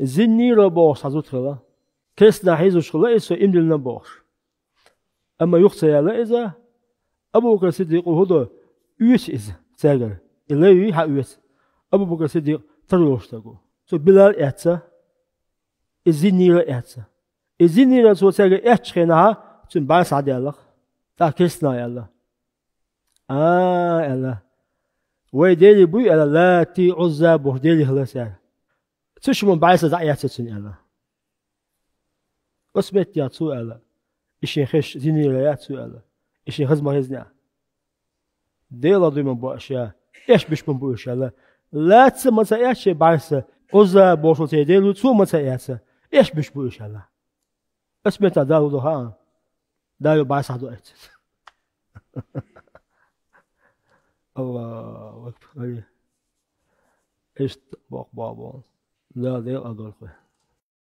زني ربوش حزوت خلا كسنا حيزوش خلا إسو إمدلنا بوش أما يخصى يلا إذا أبو بكر الصديق وهذا يوش إذا تاجر إلا يها يوش أبو بكر الصديق تروش تقول سو بلال إتسا الزني را إتسا الزني را سو تاجر إتشخناها تون بعد سعد يلا تا كسنا يلا يلا ويديلي بوي يلا لا تي عزة بوهديلي خلاص يلا تشمون بعد سعد إتسا تون يلا أسمت يا تسو يلا إشين خش زني را يتسو يلا إشين خز ما هزنا ديلا دوما باشا إيش بيش من بوش يلا لا تسمى إيش بعد عزة بوشو تيديلو تسو ما إيش بيش بوش يلا أسمت دارو دوها دارو بعد سعد إتسا الله أكبر إيش بابا لا ديل أدولفه